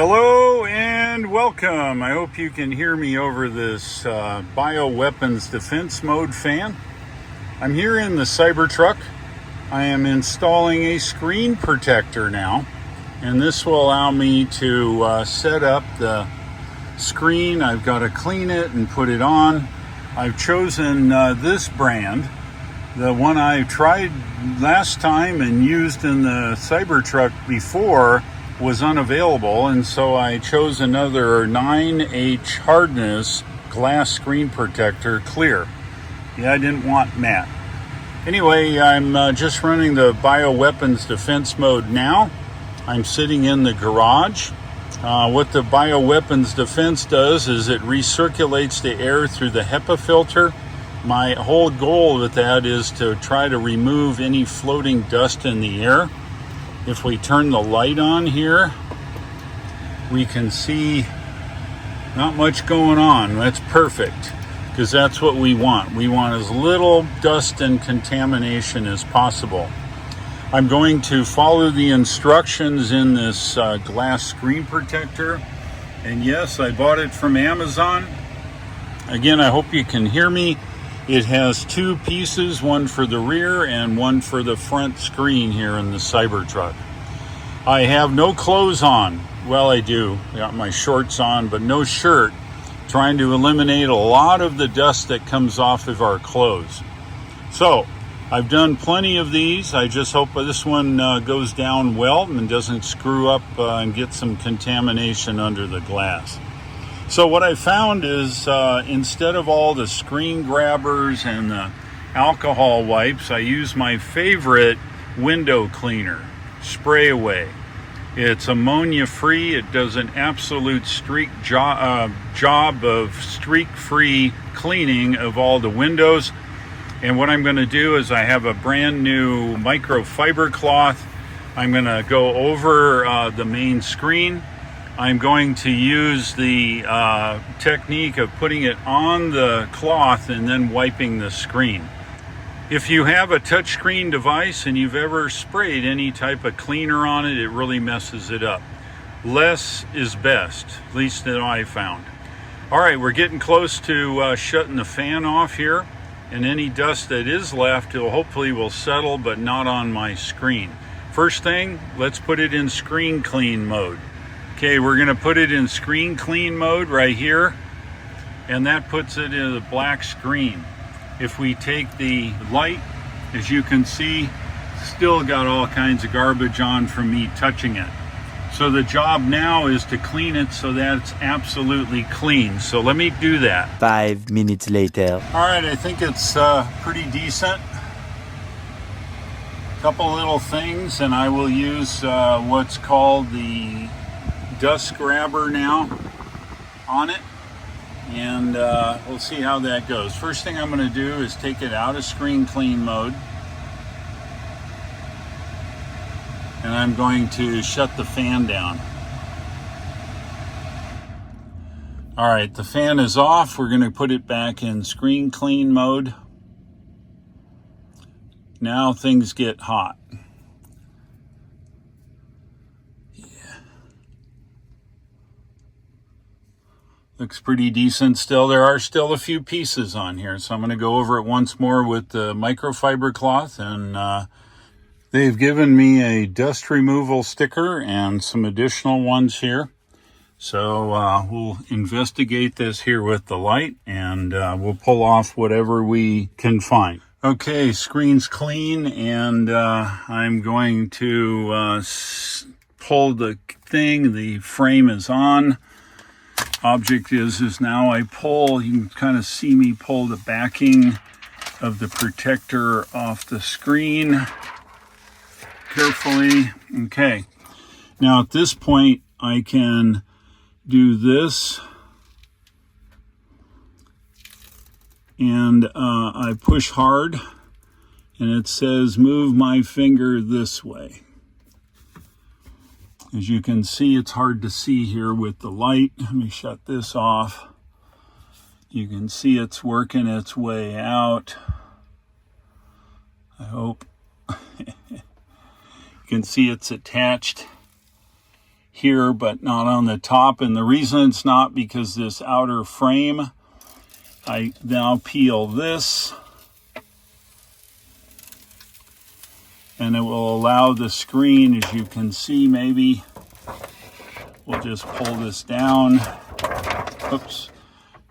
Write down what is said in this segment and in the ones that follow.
Hello and welcome. I hope you can hear me over this bioweapons defense mode fan. I'm here in the Cybertruck. I am installing a screen protector now, and this will allow me to set up the screen. I've got to clean it and put it on. I've chosen this brand. The one I tried last time and used in the Cybertruck before was unavailable, and so I chose another 9H hardness glass screen protector, clear. Yeah, I didn't want matte. Anyway, I'm just running the bioweapons defense mode now. I'm sitting in the garage. What the bioweapons defense does is it recirculates the air through the HEPA filter. My whole goal with that is to try to remove any floating dust in the air. If we turn the light on here, we can see not much going on. That's perfect, because that's what we want. We want as little dust and contamination as possible. I'm going to follow the instructions in this glass screen protector. And yes, I bought it from Amazon. Again, I hope you can hear me. It has two pieces, one for the rear and one for the front screen here in the Cybertruck. I have no clothes on. Well, I do. I got my shorts on, but no shirt, trying to eliminate a lot of the dust that comes off of our clothes. So, I've done plenty of these. I just hope this one goes down well and doesn't screw up and get some contamination under the glass. So what I found is instead of all the screen grabbers and the alcohol wipes, I use my favorite window cleaner, Spray Away. It's ammonia free. It does an absolute job of streak-free cleaning of all the windows. And what I'm going to do is I have a brand new microfiber cloth. I'm going to go over the main screen. I'm going to use the technique of putting it on the cloth and then wiping the screen. If you have a touchscreen device and you've ever sprayed any type of cleaner on it, it really messes it up. Less is best, at least that I found. All right, we're getting close to shutting the fan off here, and any dust that is left hopefully will settle, but not on my screen. First thing, let's put it in screen clean mode. Okay, we're going to put it in screen clean mode right here, and that puts it in the black screen. If we take the light, as you can see, still got all kinds of garbage on from me touching it. So the job now is to clean it so that it's absolutely clean. So let me do that. 5 minutes later. All right, I think it's pretty decent. Couple little things, and I will use what's called the dust grabber now on it, and we'll see how that goes. First thing I'm going to do is take it out of screen clean mode, and I'm going to shut the fan down. All right, the fan is off. We're going to put it back in screen clean mode. Now things get hot. Looks pretty decent still. There are still a few pieces on here, so I'm going to go over it once more with the microfiber cloth, and they've given me a dust removal sticker and some additional ones here. So we'll investigate this here with the light, and we'll pull off whatever we can find. Okay, screen's clean, and I'm going to pull the thing. The frame is on. Object is now I pull, you can kind of see me pull the backing of the protector off the screen carefully. Okay, now at this point I can do this, and I push hard, and it says move my finger this way. As you can see, it's hard to see here with the light. Let me shut this off. You can see it's working its way out. I hope. You can see it's attached here, but not on the top. And the reason it's not because this outer frame, I now peel this, and it will allow the screen, as you can see, maybe we'll just pull this down. Oops,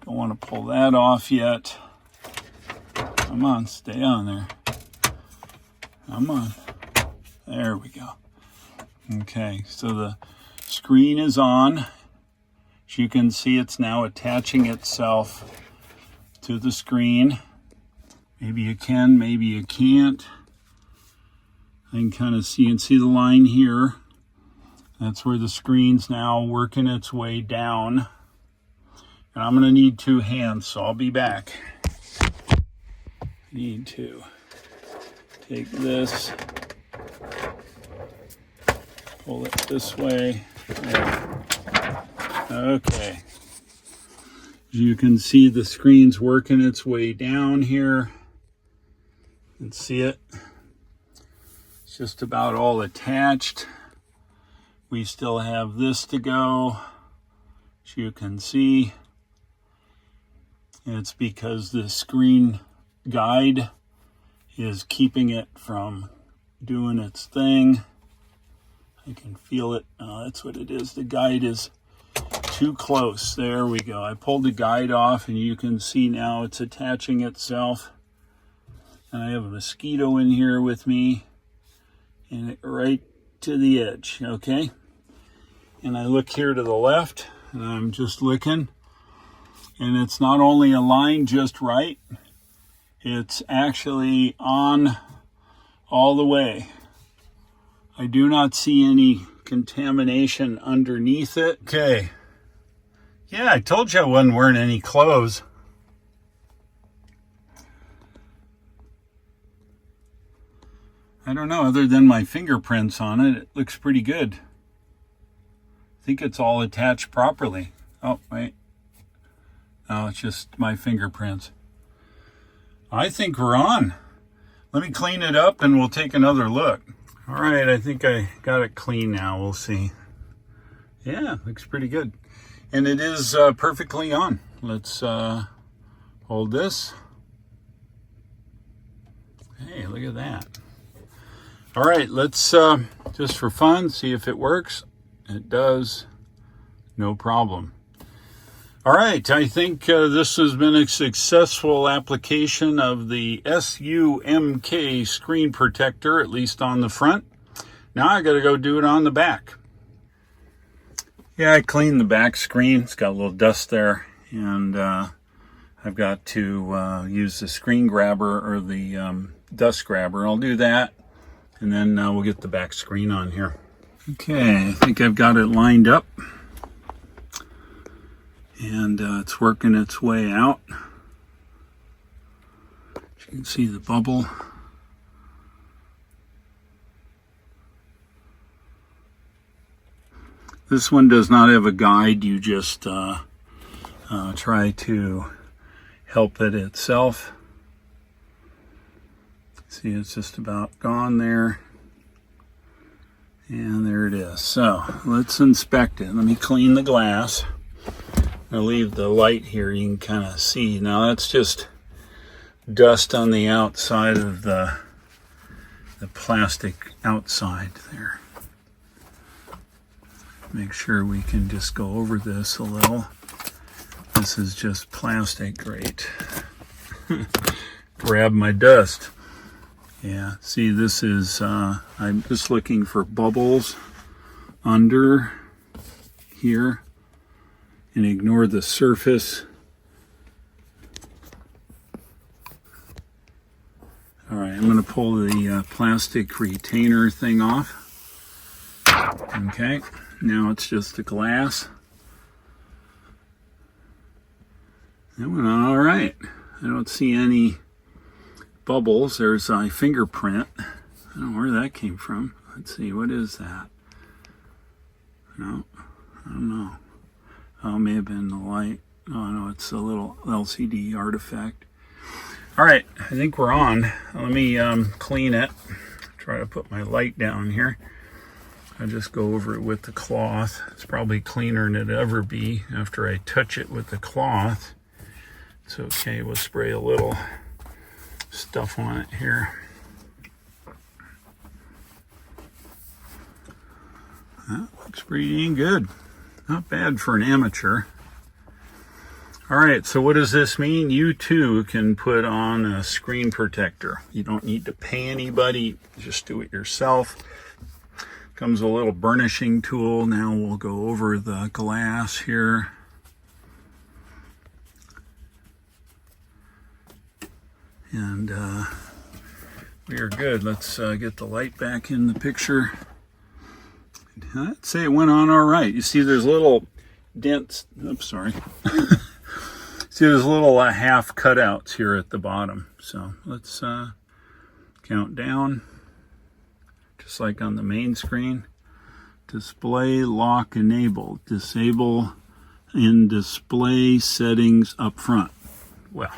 don't want to pull that off yet. Come on, stay on there. Come on. There we go. Okay, so the screen is on. As you can see, it's now attaching itself to the screen. Maybe you can, maybe you can't. I can kind of see and see the line here. That's where the screen's now working its way down. And I'm going to need 2 hands, so I'll be back. Need to take this, pull it this way. There. Okay. As you can see, the screen's working its way down here. You can see it. It's just about all attached. We still have this to go, as you can see. It's because the screen guide is keeping it from doing its thing. I can feel it. That's what it is. The guide is too close. There we go. I pulled the guide off, and you can see now it's attaching itself. And I have a mosquito in here with me, and it right to the edge. Okay. And I look here to the left, and I'm just looking, and it's not only aligned just right, it's actually on all the way. I do not see any contamination underneath it. Okay. Yeah, I told you I wasn't wearing any clothes. I don't know, other than my fingerprints on it, it looks pretty good. I think it's all attached properly. Oh, wait. No, it's just my fingerprints. I think we're on. Let me clean it up and we'll take another look. All right, I think I got it clean now. We'll see. Yeah, looks pretty good. And it is perfectly on. Let's hold this. Hey, look at that. All right, let's, just for fun, see if it works. It does. No problem. All right, I think this has been a successful application of the SUMK screen protector, at least on the front. Now I got to go do it on the back. Yeah, I cleaned the back screen. It's got a little dust there, and I've got to use the screen grabber or the dust grabber. I'll do that, and then we'll get the back screen on here. Okay, I think I've got it lined up. And it's working its way out. You can see the bubble. This one does not have a guide. You just try to help it itself. See, it's just about gone there. And there it is. So let's inspect it. Let me clean the glass. I'll leave the light here, you can kind of see. Now that's just dust on the outside of the plastic outside there. Make sure we can just go over this a little. This is just plastic, great. Grab my dust. Yeah, see, this is, I'm just looking for bubbles under here. And ignore the surface. All right, I'm going to pull the plastic retainer thing off. Okay, now it's just the glass. That went on all right. I don't see any bubbles. There's a fingerprint. I don't know where that came from. Let's see, what is that? No, I don't know. Oh, it may have been the light. Oh, no, it's a little LCD artifact. All right, I think we're on. Let me clean it. Try to put my light down here. I just go over it with the cloth. It's probably cleaner than it'd ever be after I touch it with the cloth. It's okay, we'll spray a little stuff on it here. That looks pretty dang good. Not bad for an amateur. All right, so what does this mean? You too can put on a screen protector. You don't need to pay anybody, just do it yourself. Comes a little burnishing tool. Now we'll go over the glass here. And we are good. Let's get the light back in the picture. I'd say it went on all right. You see there's little dents. Oops, sorry. See there's little half cutouts here at the bottom. So let's count down. Just like on the main screen. Display lock enabled. Disable in display settings up front. Well,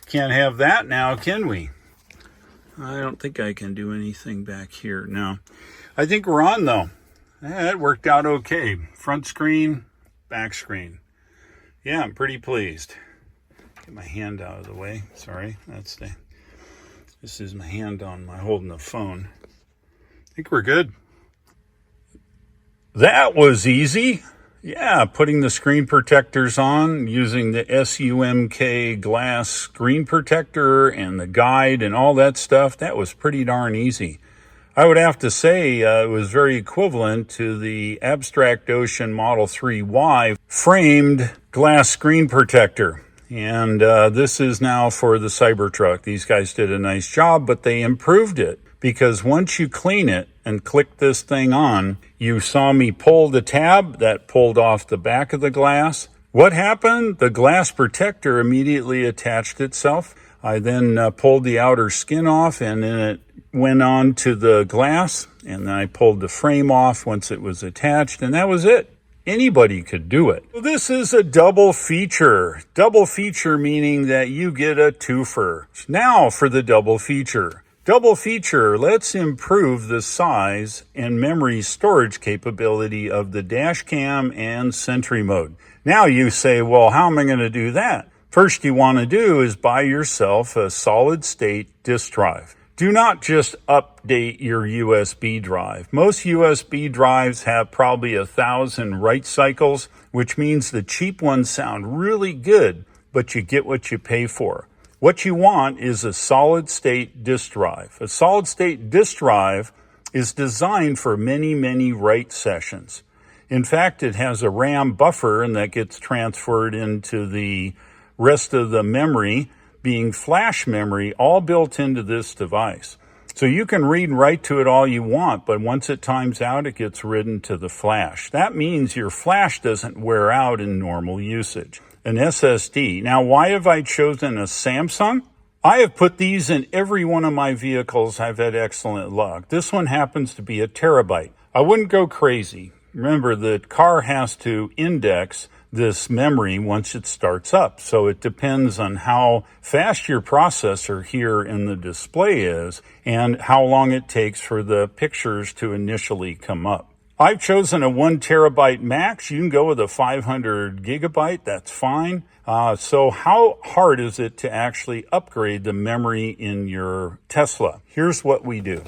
can't have that now, can we? I don't think I can do anything back here. No. I think we're on though. That worked out okay. Front screen, back screen. Yeah, I'm pretty pleased. Get my hand out of the way. Sorry, this is my hand on my holding the phone. I think we're good. That was easy. Yeah, putting the screen protectors on, using the SUMK glass screen protector and the guide and all that stuff, that was pretty darn easy. I would have to say it was very equivalent to the Abstract Ocean Model 3Y framed glass screen protector. And this is now for the Cybertruck. These guys did a nice job, but they improved it. Because once you clean it and click this thing on, you saw me pull the tab that pulled off the back of the glass. What happened? The glass protector immediately attached itself. I then pulled the outer skin off and then it went on to the glass, and then I pulled the frame off once it was attached, and that was it. Anybody could do it. Well, this is a double feature. Double feature meaning that you get a twofer. Now for the double feature. Double feature, let's improve the size and memory storage capability of the dash cam and Sentry Mode. Now you say, well, how am I going to do that? First you want to do is buy yourself a solid state disk drive. Do not just update your USB drive. Most USB drives have probably 1,000 write cycles, which means the cheap ones sound really good, but you get what you pay for. What you want is a solid-state disk drive. A solid-state disk drive is designed for many, many write sessions. In fact, it has a RAM buffer, and that gets transferred into the rest of the memory, being flash memory, all built into this device. So you can read and write to it all you want, but once it times out, it gets written to the flash. That means your flash doesn't wear out in normal usage. An SSD. Now, why have I chosen a Samsung? I have put these in every one of my vehicles. I've had excellent luck. This one happens to be a terabyte. I wouldn't go crazy. Remember, the car has to index this memory once it starts up. So it depends on how fast your processor here in the display is and how long it takes for the pictures to initially come up. I've chosen a 1 terabyte max. You can go with a 500 gigabyte. That's fine. So how hard is it to actually upgrade the memory in your Tesla? Here's what we do.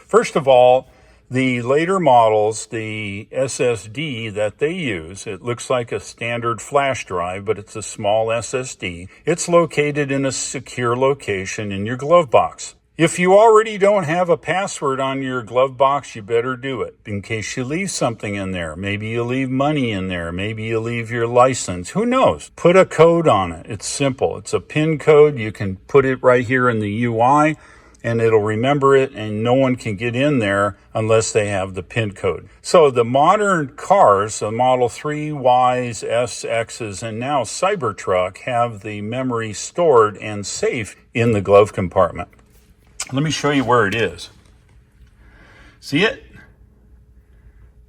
First of all, the later models, the SSD that they use, it looks like a standard flash drive, but it's a small SSD. It's located in a secure location in your glove box. If you already don't have a password on your glove box, you better do it in case you leave something in there. Maybe you leave money in there. Maybe you leave your license. Who knows? Put a code on it. It's simple. It's a PIN code. You can put it right here in the UI and it'll remember it, and no one can get in there unless they have the PIN code. So the modern cars, the Model 3, Ys, S, Xs, and now Cybertruck have the memory stored and safe in the glove compartment. Let me show you where it is. See it?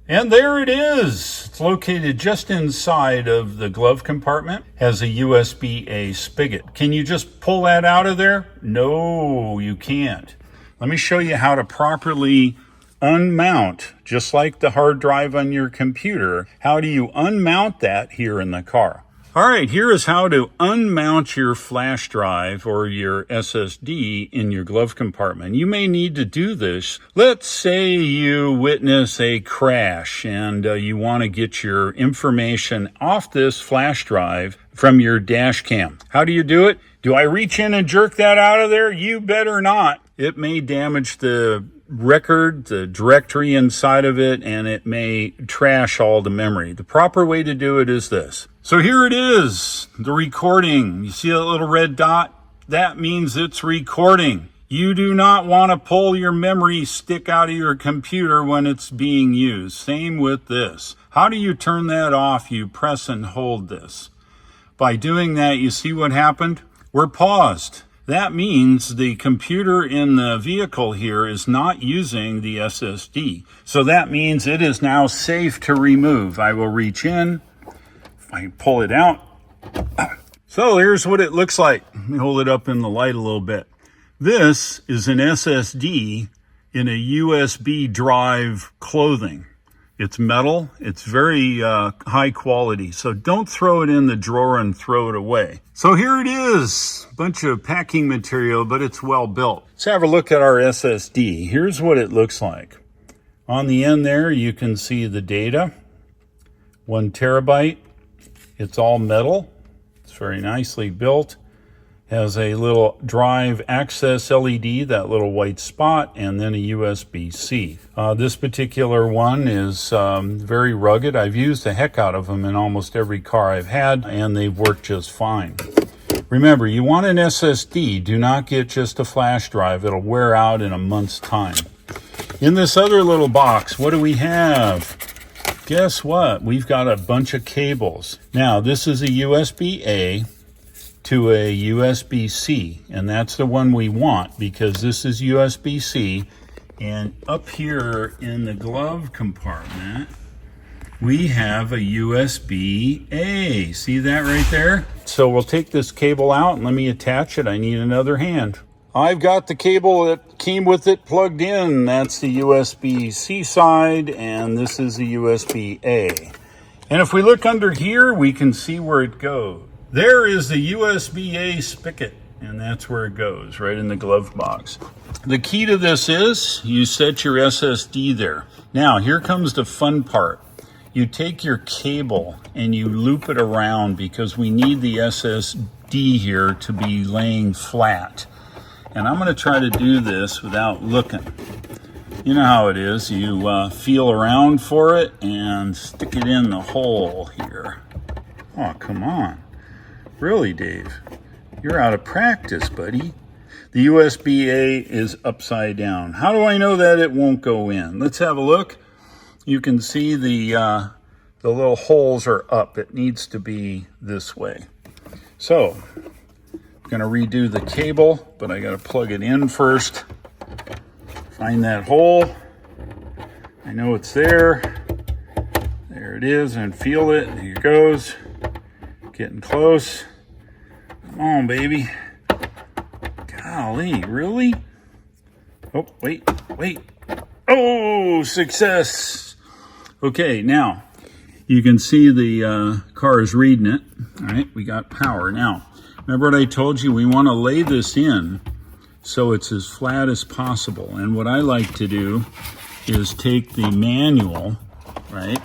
And there it is. It's located just inside of the glove compartment. Has a USB-A spigot. Can you just pull that out of there? No, you can't. Let me show you how to properly unmount, just like the hard drive on your computer. How do you unmount that here in the car? All right, here is how to unmount your flash drive or your SSD in your glove compartment. You may need to do this. Let's say you witness a crash and you want to get your information off this flash drive from your dash cam. How do you do it? Do I reach in and jerk that out of there? You better not. It may damage the record, the directory inside of it, and it may trash all the memory. The proper way to do it is this. So here it is, the recording. You see that little red dot? That means it's recording. You do not want to pull your memory stick out of your computer when it's being used. Same with this. How do you turn that off? You press and hold this. By doing that, you see what happened? We're paused. That means the computer in the vehicle here is not using the SSD. So that means it is now safe to remove. I will reach in, I pull it out. So here's what it looks like. Let me hold it up in the light a little bit. This is an SSD in a USB drive clothing. It's metal. It's very high quality. So don't throw it in the drawer and throw it away. So here it is. Bunch of packing material, but it's well built. Let's have a look at our SSD. Here's what it looks like. On the end there, you can see the data. 1 terabyte. It's all metal. It's very nicely built. Has a little drive access LED, that little white spot, and then a USB-C. This particular one is very rugged. I've used the heck out of them in almost every car I've had, and they've worked just fine. Remember, you want an SSD. Do not get just a flash drive. It'll wear out in a month's time. In this other little box, what do we have? Guess what? We've got a bunch of cables. Now, this is a USB-A to a USB-C, and that's the one we want because this is USB-C, and up here in the glove compartment we have a USB-A. See that right there? So we'll take this cable out and let me attach it. I need another hand. I've got the cable that came with it plugged in. That's the USB-C side, and this is the USB-A. And if we look under here, we can see where it goes. There is the USB-A spigot, and that's where it goes, right in the glove box. The key to this is you set your SSD there. Now, here comes the fun part. You take your cable and you loop it around because we need the SSD here to be laying flat. And I'm going to try to do this without looking. You know how it is. You feel around for it and stick it in the hole here. Oh, come on. Really, Dave? You're out of practice, buddy. The USB-A is upside down. How do I know that it won't go in? Let's have a look. You can see the little holes are up. It needs to be this way. So, I'm going to redo the cable, but I got to plug it in first. Find that hole. I know it's there. There it is, and feel it. Here it goes. Getting close. Come on, baby. Golly, really? Oh, wait. Oh, success. Okay, now you can see the car is reading it. All right, we got power. Now, remember what I told you? We want to lay this in so it's as flat as possible. And what I like to do is take the manual, right?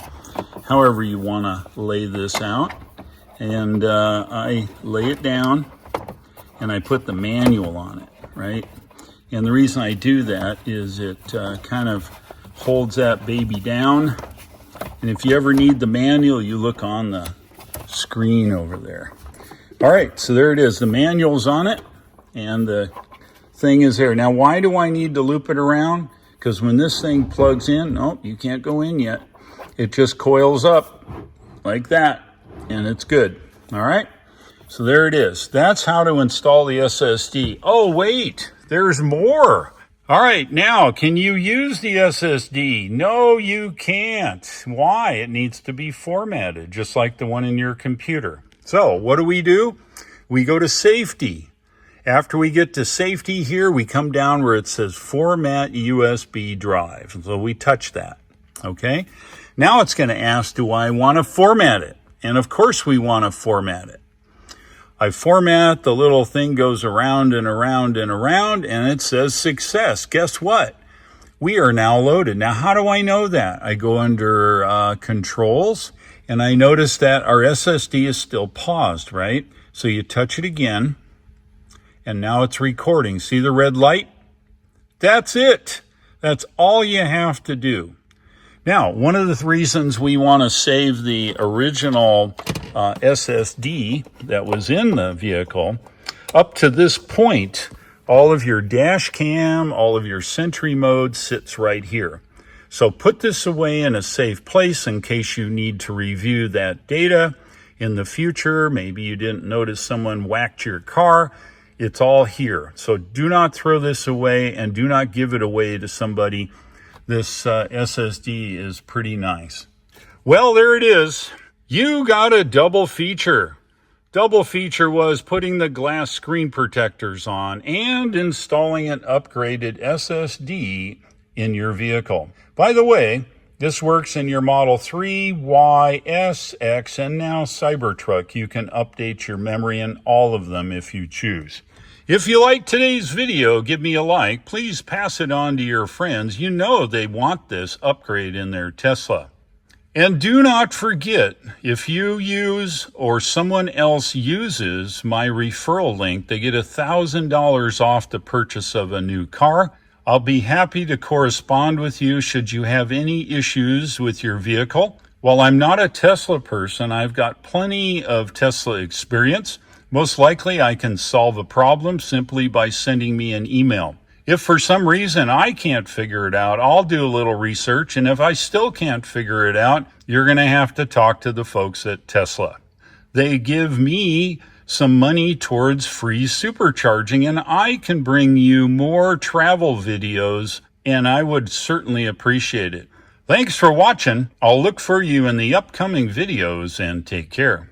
However you want to lay this out. And I lay it down and I put the manual on it, right? And the reason I do that is it kind of holds that baby down. And if you ever need the manual, you look on the screen over there. All right, so there it is. The manual's on it and the thing is there. Now, why do I need to loop it around? Because when this thing plugs in, oh, you can't go in yet. It just coils up like that. And it's good. All right. So there it is. That's how to install the SSD. Oh, wait, there's more. All right. Now, can you use the SSD? No, you can't. Why? It needs to be formatted, just like the one in your computer. So what do? We go to safety. After we get to safety here, we come down where it says Format USB Drive. So we touch that, okay? Now it's going to ask, do I want to format it? And of course we want to format it. I format, the little thing goes around and around and around, and it says success. Guess what? We are now loaded. Now, how do I know that? I go under controls, and I notice that our SSD is still paused, right? So you touch it again, and now it's recording. See the red light? That's it. That's all you have to do. Now, one of the reasons we want to save the original SSD that was in the vehicle, up to this point, all of your dash cam, all of your Sentry Mode sits right here. So put this away in a safe place in case you need to review that data in the future. Maybe you didn't notice someone whacked your car. It's all here. So do not throw this away and do not give it away to somebody. This SSD is pretty nice. Well, there it is. You got a double feature. Double feature was putting the glass screen protectors on and installing an upgraded SSD in your vehicle. By the way, this works in your Model 3, Y, S, X, and now Cybertruck. You can update your memory in all of them if you choose. If you like today's video, give me a like. Please pass it on to your friends. You know they want this upgrade in their Tesla. And do not forget, if you use or someone else uses my referral link, they get $1,000 off the purchase of a new car. I'll be happy to correspond with you should you have any issues with your vehicle. While I'm not a Tesla person, I've got plenty of Tesla experience. Most likely I can solve a problem simply by sending me an email. If for some reason I can't figure it out, I'll do a little research, and if I still can't figure it out, you're going to have to talk to the folks at Tesla. They give me some money towards free supercharging, and I can bring you more travel videos, and I would certainly appreciate it. Thanks for watching. I'll look for you in the upcoming videos, and take care.